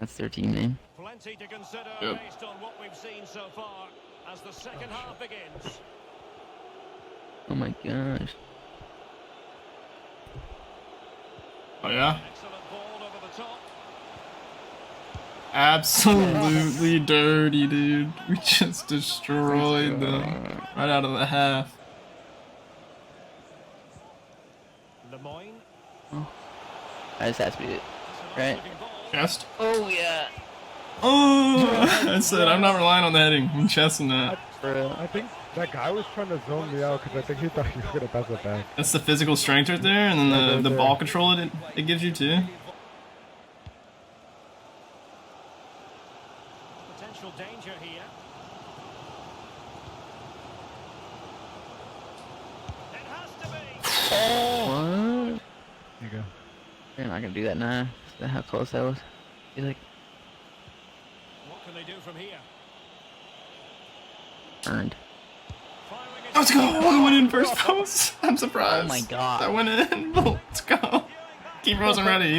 That's their team name. Plenty to consider based on what we've seen so far as the second half begins. Oh my gosh. Oh yeah? Excellent ball over the top. Absolutely dirty, dude. We just destroyed them right out of the half. Lemoyne. Oh. That just has to be it, right? Chest? Oh yeah. Oh! I said I'm not relying on the heading. I'm chesting that. I think that guy was trying to zone me out because I think he thought he was going to pass it back. That's the physical strength right there, and then the ball control it gives you too. Potential danger here. It has to be. Oh. What? There you go. They're not gonna do that now. Is how close that was? He's like What can they do from here? earned. Let's go! I went in first post. I'm surprised. Oh my god. I went in. Let's go. Keeper wasn't ready.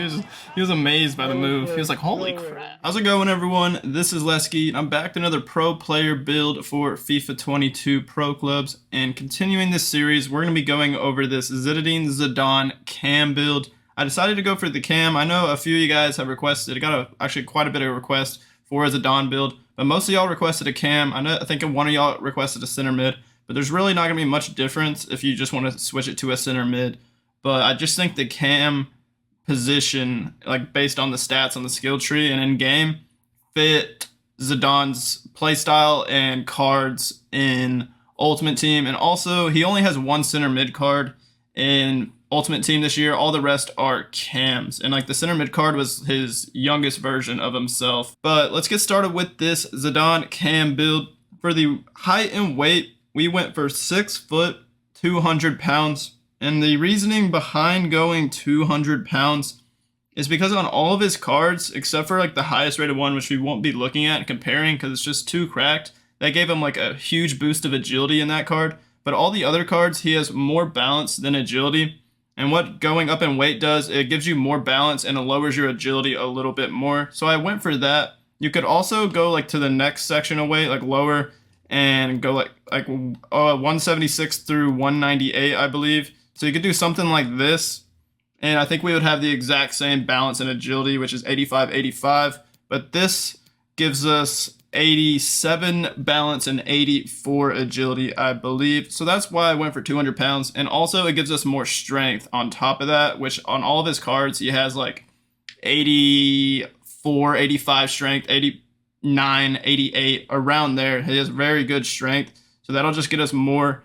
He was amazed by the move. He was like, holy crap. How's it going, everyone? This is Lesky. I'm back to another pro player build for FIFA 22 Pro Clubs. And continuing this series, we're going to be going over this Zidane cam build. I decided to go for the cam. I know a few of you guys have requested. I got actually quite a bit of requests for a Zidane build. But most of y'all requested a cam. I think one of y'all requested a center mid. But there's really not going to be much difference if you just want to switch it to a center mid. But I just think the cam position, like based on the stats on the skill tree and in game, fit Zidane's playstyle and cards in Ultimate Team. And also, he only has one center mid card in Ultimate Team this year. All the rest are cams. And like the center mid card was his youngest version of himself. But let's get started with this Zidane cam build. For the height and weight, we went for 6 foot, 200 pounds. And the reasoning behind going 200 pounds is because on all of his cards, except for like the highest rated one, which we won't be looking at and comparing because it's just too cracked, that gave him like a huge boost of agility in that card. But all the other cards, he has more balance than agility. And what going up in weight does, it gives you more balance and it lowers your agility a little bit more. So I went for that. You could also go like to the next section of weight, like lower, and go like 176 through 198, I believe. So you could do something like this, and I think we would have the exact same balance and agility, which is 85-85. But this gives us 87 balance and 84 agility, I believe. So that's why I went for 200 pounds. And also it gives us more strength on top of that, which on all of his cards, he has like 84, 85 strength, 89, 88, around there. He has very good strength. So that'll just get us more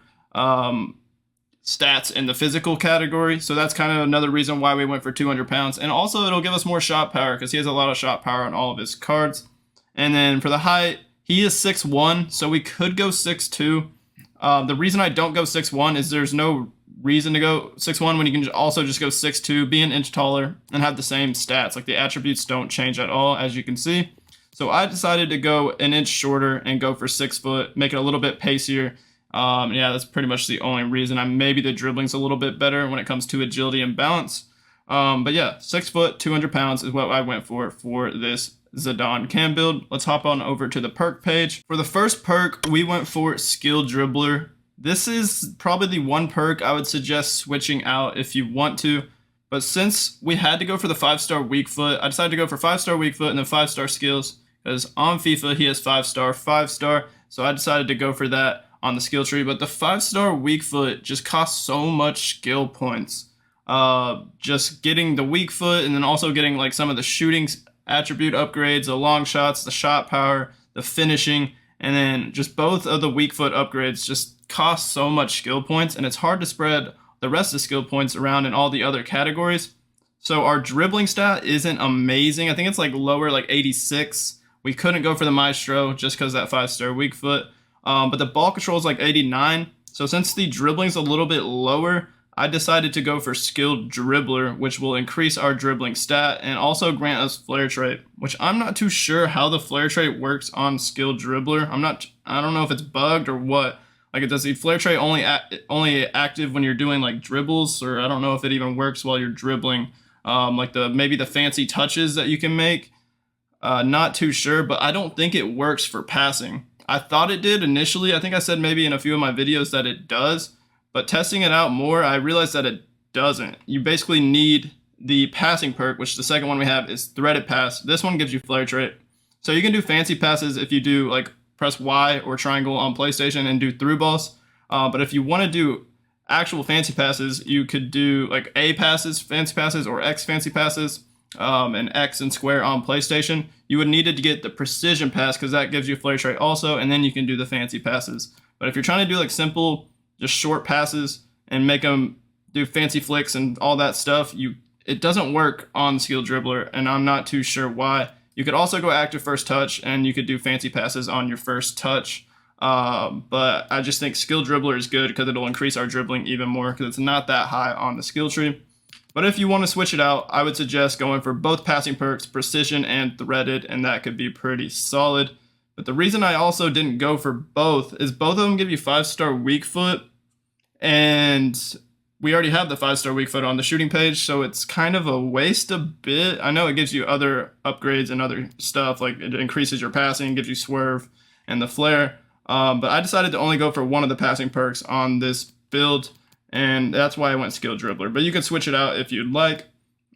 stats in the physical category. So that's kind of another reason why we went for 200 pounds. And also it'll give us more shot power because he has a lot of shot power on all of his cards. And then for the height, he is 6'1", so we could go 6'2". The reason I don't go 6'1" is there's no reason to go 6'1" when you can also just go 6'2", be an inch taller, and have the same stats. Like the attributes don't change at all, as you can see. So I decided to go an inch shorter and go for 6 foot, make it a little bit pacier. Yeah, that's pretty much the only reason. Maybe the dribbling's a little bit better when it comes to agility and balance. But yeah, 6 foot, 200 pounds is what I went for this Zidane cam build. Let's hop on over to the perk page. For the first perk, we went for skill dribbler. This is probably the one perk I would suggest switching out if you want to. But since we had to go for the 5-star weak foot, I decided to go for 5-star weak foot and then 5-star skills. Because on FIFA, he has 5-star, 5-star. So I decided to go for that on the skill tree. But the 5-star weak foot just costs so much skill points. Just getting the weak foot and then also getting like some of the shooting attribute upgrades, the long shots, the shot power, the finishing, and then just both of the weak foot upgrades just cost so much skill points, and it's hard to spread the rest of the skill points around in all the other categories. So our dribbling stat isn't amazing. I think it's like lower, like 86. We couldn't go for the Maestro just because that 5-star weak foot. But the ball control is like 89. So since the dribbling's a little bit lower, I decided to go for skilled dribbler, which will increase our dribbling stat and also grant us flare trait, which I'm not too sure how the flare trait works on skilled dribbler. I don't know if it's bugged or what. Like, does the flare trait only active when you're doing like dribbles, or I don't know if it even works while you're dribbling. Like maybe the fancy touches that you can make. Not too sure, but I don't think it works for passing. I thought it did initially. I think I said maybe in a few of my videos that it does, but testing it out more, I realized that it doesn't. You basically need the passing perk, which the second one we have is threaded pass. This one gives you flare trait. So you can do fancy passes if you do like press Y or triangle on PlayStation and do through balls. But if you want to do actual fancy passes, you could do like A passes, fancy passes, or X fancy passes, and X and square on PlayStation. You would need to get the precision pass because that gives you flare trait also, and then you can do the fancy passes. But if you're trying to do like simple, just short passes and make them do fancy flicks and all that stuff, it doesn't work on Skill Dribbler, and I'm not too sure why. You could also go active first touch, and you could do fancy passes on your first touch. But I just think Skill Dribbler is good because it'll increase our dribbling even more because it's not that high on the skill tree. But if you want to switch it out, I would suggest going for both passing perks, precision and threaded, and that could be pretty solid. But the reason I also didn't go for both is both of them give you 5-star weak foot, and we already have the 5-star weak foot on the shooting page, so it's kind of a waste a bit. I know it gives you other upgrades and other stuff, like it increases your passing, gives you swerve and the flare. But I decided to only go for one of the passing perks on this build, and that's why I went Skill Dribbler. But you can switch it out if you'd like.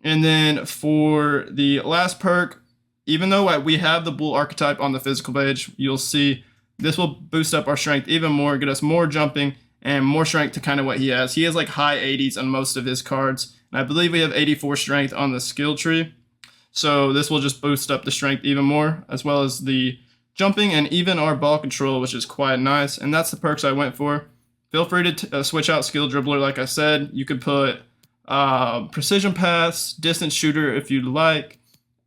And then for the last perk, even though we have the Bull archetype on the physical page, you'll see this will boost up our strength even more, get us more jumping, and more strength to kind of what he has. He has like high 80s on most of his cards, and I believe we have 84 strength on the skill tree. So this will just boost up the strength even more, as well as the jumping and even our ball control, which is quite nice. And that's the perks I went for. Feel free to switch out Skill Dribbler, like I said. You could put precision pass, distance shooter if you'd like,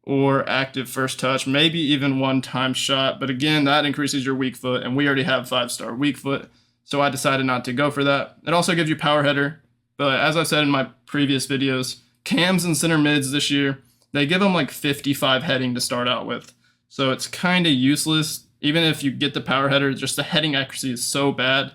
or active first touch, maybe even one-time shot. But again, that increases your weak foot, and we already have 5-star weak foot. So I decided not to go for that. It also gives you power header. But as I said in my previous videos, cams and center mids this year, they give them like 55 heading to start out with. So it's kind of useless. Even if you get the power header, just the heading accuracy is so bad.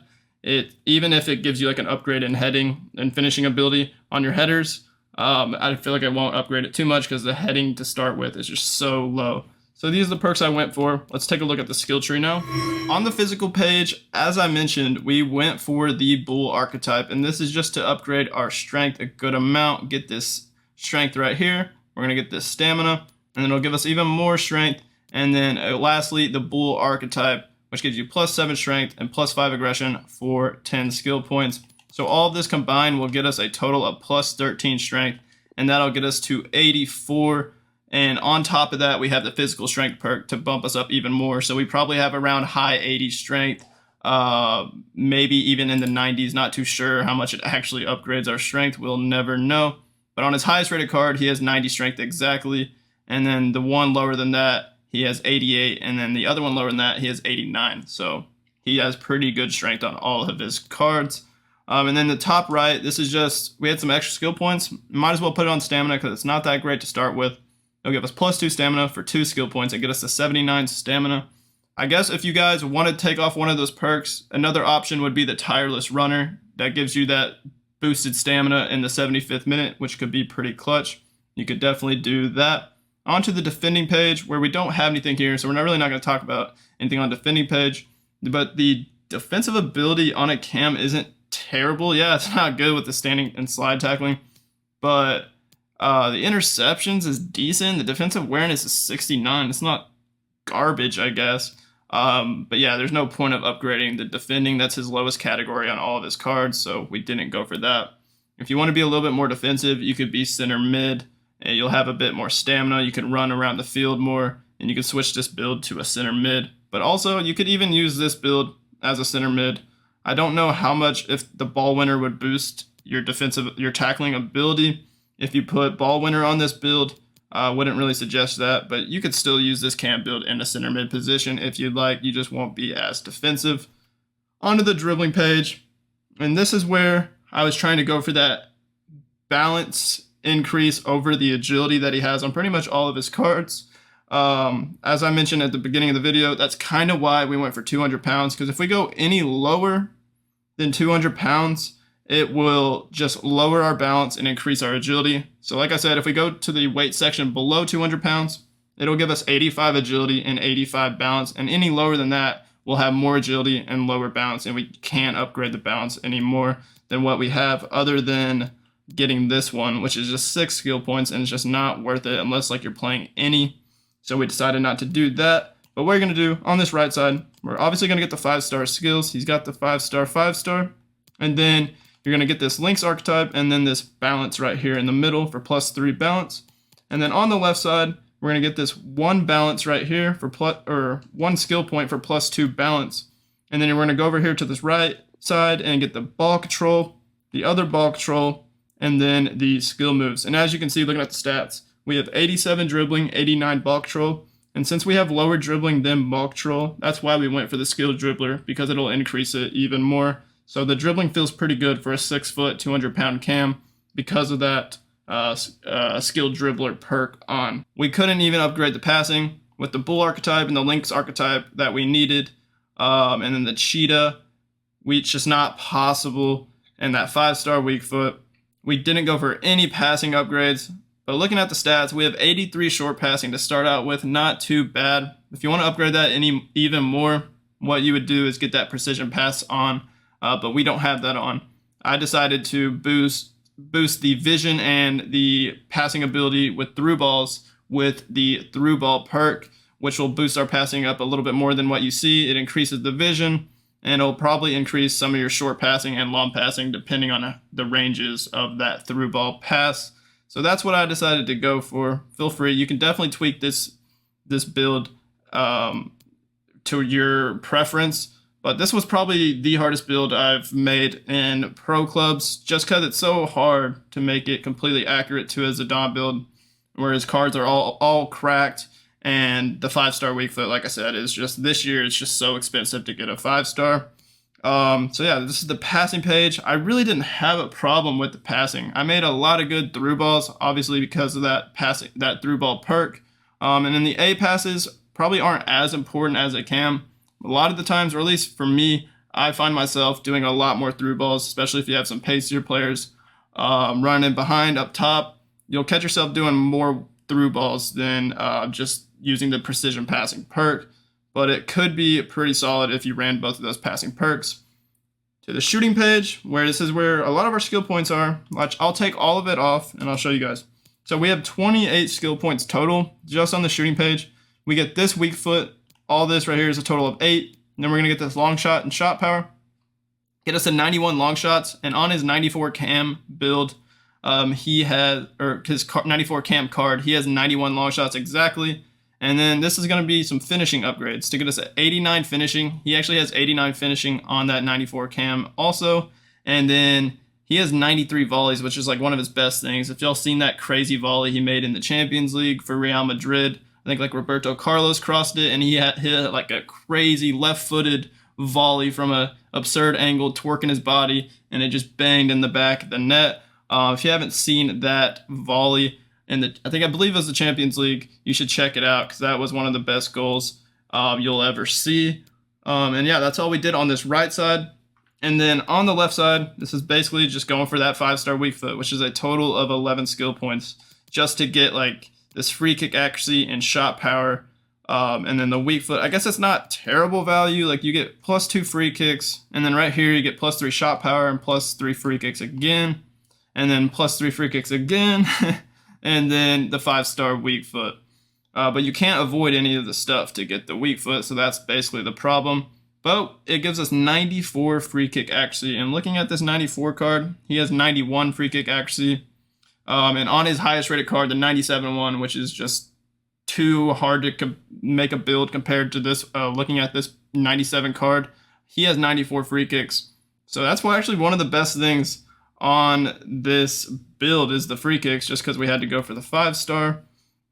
Even if it gives you like an upgrade in heading and finishing ability on your headers, I feel like I won't upgrade it too much because the heading to start with is just so low. So these are the perks I went for. Let's take a look at the skill tree now. On the physical page, as I mentioned, we went for the Bull archetype, and this is just to upgrade our strength a good amount. Get this strength right here. We're going to get this stamina, and then it'll give us even more strength. And then lastly, the Bull archetype, which gives you +7 strength and +5 aggression for 10 skill points. So all of this combined will get us a total of +13 strength, and that'll get us to 84. And on top of that, we have the physical strength perk to bump us up even more. So we probably have around high 80s strength, maybe even in the 90s. Not too sure how much it actually upgrades our strength. We'll never know. But on his highest rated card, he has 90 strength exactly. And then the one lower than that, he has 88. And then the other one lower than that, he has 89. So he has pretty good strength on all of his cards. And then the top right, this is just, we had some extra skill points. Might as well put it on stamina because it's not that great to start with. It'll give us +2 stamina for 2 skill points and get us to 79 stamina. I guess if you guys want to take off one of those perks, another option would be the Tireless Runner. That gives you that boosted stamina in the 75th minute, which could be pretty clutch. You could definitely do that. Onto the defending page, where we don't have anything here, so we're not going to talk about anything on defending page. But the defensive ability on a cam isn't terrible. Yeah, it's not good with the standing and slide tackling, but the interceptions is decent. The defensive awareness is 69. It's not garbage, I guess. But yeah, there's no point of upgrading the defending. That's his lowest category on all of his cards, so we didn't go for that. If you want to be a little bit more defensive, you could be center mid, and you'll have a bit more stamina. You can run around the field more, and you can switch this build to a center mid. But also, you could even use this build as a center mid. I don't know how much if the ball winner would boost your tackling ability. If you put ball winner on this build, I wouldn't really suggest that, but you could still use this cam build in a center mid position if you'd like. You just won't be as defensive. Onto the dribbling page, and this is where I was trying to go for that balance increase over the agility that he has on pretty much all of his cards. As I mentioned at the beginning of the video, that's kind of why we went for 200 pounds, because if we go any lower than 200 pounds, it will just lower our balance and increase our agility. So like I said, if we go to the weight section below 200 pounds, it'll give us 85 agility and 85 balance, and any lower than that will have more agility and lower balance, and we can't upgrade the balance any more than what we have, other than getting this one, which is just 6 skill points, and it's just not worth it unless like you're playing any. So we decided not to do that. But what we're going to do on this right side, we're obviously going to get the 5-star skills. He's got the 5-star, 5-star. And then you're going to get this Lynx archetype and then this balance right here in the middle for +3 balance. And then on the left side, we're going to get this 1 balance right here for 1 skill point for +2 balance. And then we're going to go over here to this right side and get the ball control, the other ball control, and then the skill moves. And as you can see, looking at the stats, we have 87 dribbling, 89 ball control. And since we have lower dribbling than ball control, that's why we went for the skilled dribbler, because it'll increase it even more. So the dribbling feels pretty good for a 6 foot, 200-pound cam because of that skilled dribbler perk on. We couldn't even upgrade the passing with the bull archetype and the lynx archetype that we needed. And then the cheetah, it's just not possible. And that 5-star weak foot, we didn't go for any passing upgrades. But looking at the stats, we have 83 short passing to start out with, not too bad. If you want to upgrade that even more, what you would do is get that precision pass on, but we don't have that on. I decided to boost the vision and the passing ability with through balls with the through ball perk, which will boost our passing up a little bit more than what you see. It increases the vision, and it'll probably increase some of your short passing and long passing depending on the ranges of that through ball pass. So that's what I decided to go for. Feel free, you can definitely tweak this build to your preference, but this was probably the hardest build I've made in pro clubs, just because it's so hard to make it completely accurate to a Zidane build, where his cards are all cracked, and the 5-star weak foot, like I said, is just this year it's just so expensive to get a 5-star. So yeah, this is the passing page. I really didn't have a problem with the passing. I made a lot of good through balls, obviously because of that through ball perk. And then the A passes probably aren't as important as a cam. A lot of the times, or at least for me, I find myself doing a lot more through balls, especially if you have some pacier players running behind up top. You'll catch yourself doing more through balls than just using the precision passing perk. But it could be pretty solid if you ran both of those passing perks. To the shooting page, where this is where a lot of our skill points are. I'll take all of it off and I'll show you guys. So we have 28 skill points total just on the shooting page. We get this weak foot. All this right here is a total of 8. And then we're going to get this long shot and shot power. Get us to 91 long shots. And on his 94 cam build, he has, or his 94 cam card, he has 91 long shots exactly. And then this is going to be some finishing upgrades to get us at 89 finishing. He actually has 89 finishing on that 94 cam also. And then he has 93 volleys, which is like one of his best things. If y'all seen that crazy volley he made in the Champions League for Real Madrid, I think like Roberto Carlos crossed it, and he hit like a crazy left-footed volley from a absurd angle, twerking his body, and it just banged in the back of the net. If you haven't seen that volley, I believe it was the Champions League, you should check it out because that was one of the best goals you'll ever see. And yeah, that's all we did on this right side. And then on the left side, this is basically just going for that 5-star weak foot, which is a total of 11 skill points just to get like this free kick accuracy and shot power. And then the weak foot, I guess it's not terrible value. Like you get +2 free kicks, and then right here you get +3 shot power and +3 free kicks again, and then +3 free kicks again. And then the 5-star weak foot. But you can't avoid any of the stuff to get the weak foot, so that's basically the problem. But it gives us 94 free kick accuracy. And looking at this 94 card, he has 91 free kick accuracy. And on his highest rated card, the 97 one, which is just too hard to make a build compared to this, looking at this 97 card, he has 94 free kicks. So that's actually one of the best things on this build is the free kicks, just because we had to go for the 5-star.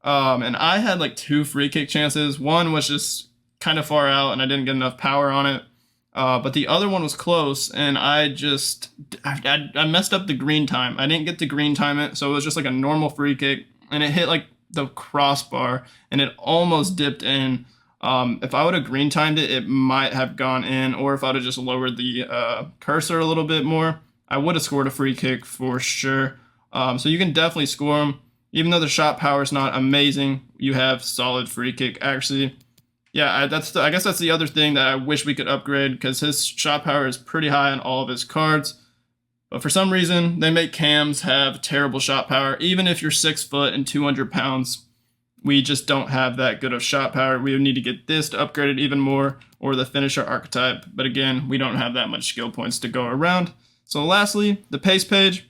And I had like 2 free kick chances. One was just kind of far out and I didn't get enough power on it. But the other one was close, and I messed up the green time. I didn't get to green time it, so it was just like a normal free kick, and it hit like the crossbar, and it almost dipped in. If I would have green timed it, it might have gone in, or if I would have just lowered the cursor a little bit more, I would have scored a free kick for sure. So you can definitely score them. Even though the shot power is not amazing, you have solid free kick. Actually, yeah, I guess that's the other thing that I wish we could upgrade, because his shot power is pretty high on all of his cards. But for some reason, they make cams have terrible shot power. Even if you're 6 foot and 200 pounds, we just don't have that good of shot power. We would need to get this to upgrade it even more, or the finisher archetype. But again, we don't have that much skill points to go around. So lastly, the pace page.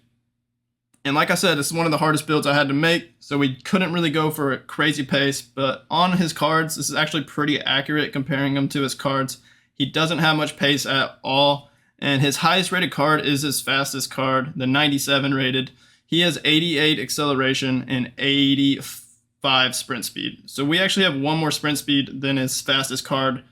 And like I said, this is one of the hardest builds I had to make, so we couldn't really go for a crazy pace. But on his cards, this is actually pretty accurate comparing him to his cards. He doesn't have much pace at all. And his highest rated card is his fastest card, the 97 rated. He has 88 acceleration and 85 sprint speed. So we actually have one more sprint speed than his fastest card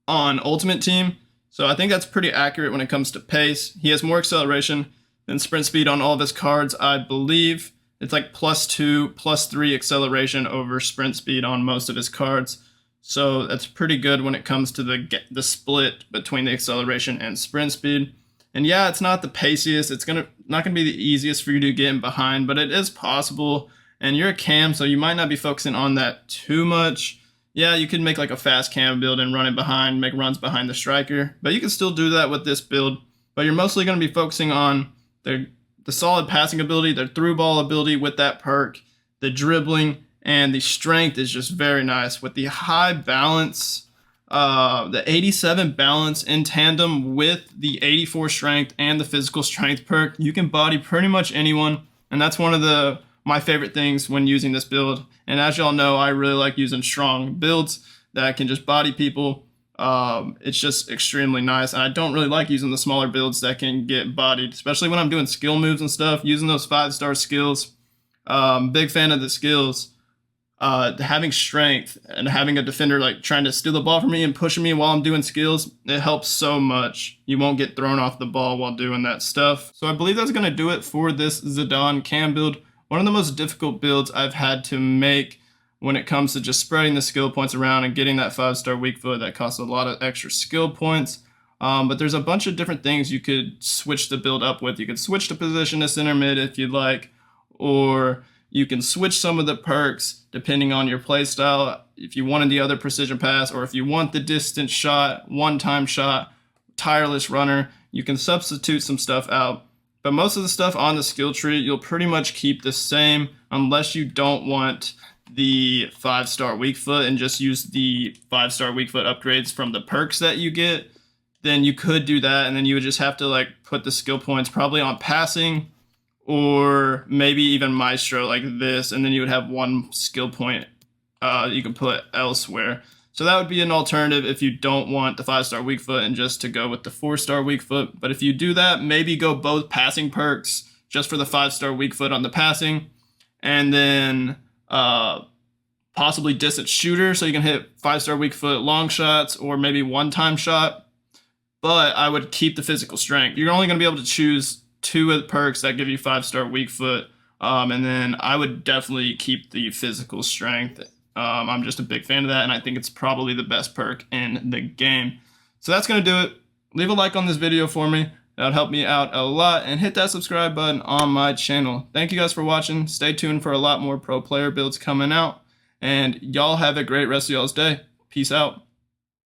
on Ultimate Team. So I think that's pretty accurate when it comes to pace. He has more acceleration than sprint speed on all of his cards, I believe. It's like +2, +3 acceleration over sprint speed on most of his cards. So that's pretty good when it comes to the split between the acceleration and sprint speed. And yeah, it's not the paciest. It's not gonna be the easiest for you to get in behind, but it is possible. And you're a cam, so you might not be focusing on that too much. Yeah, you could make like a fast cam build and run it behind, make runs behind the striker, but you can still do that with this build. But you're mostly gonna be focusing on the solid passing ability, the through ball ability with that perk, the dribbling, and the strength is just very nice. With the high balance, the 87 balance in tandem with the 84 strength and the physical strength perk, you can body pretty much anyone. And that's one of my favorite things when using this build. And as y'all know, I really like using strong builds that can just body people. It's just extremely nice. And I don't really like using the smaller builds that can get bodied, especially when I'm doing skill moves and stuff, using those 5-star skills. Big fan of the skills. Having strength and having a defender like trying to steal the ball from me and pushing me while I'm doing skills, it helps so much. You won't get thrown off the ball while doing that stuff. So I believe that's going to do it for this Zidane cam build. One of the most difficult builds I've had to make when it comes to just spreading the skill points around and getting that 5-star weak foot that costs a lot of extra skill points. But there's a bunch of different things you could switch the build up with. You could switch the position to center mid if you'd like, or you can switch some of the perks depending on your play style. If you wanted the other precision pass, or if you want the distance shot, one-time shot, tireless runner, you can substitute some stuff out. But most of the stuff on the skill tree, you'll pretty much keep the same unless you don't want the 5-star weak foot and just use the 5-star weak foot upgrades from the perks that you get. Then you could do that, and then you would just have to like put the skill points probably on passing, or maybe even Maestro like this, and then you would have one skill point you could put elsewhere. So that would be an alternative if you don't want the 5-star weak foot and just to go with the 4-star weak foot. But if you do that, maybe go both passing perks just for the 5-star weak foot on the passing, and then possibly distance shooter, so you can hit 5-star weak foot long shots, or maybe one-time shot. But I would keep the physical strength. You're only going to be able to choose 2 of the perks that give you 5-star weak foot, and then I would definitely keep the physical strength. I'm just a big fan of that, and I think it's probably the best perk in the game. So that's going to do it. Leave a like on this video for me. That would help me out a lot, and hit that subscribe button on my channel. Thank you guys for watching. Stay tuned for a lot more pro player builds coming out, and y'all have a great rest of y'all's day. Peace out.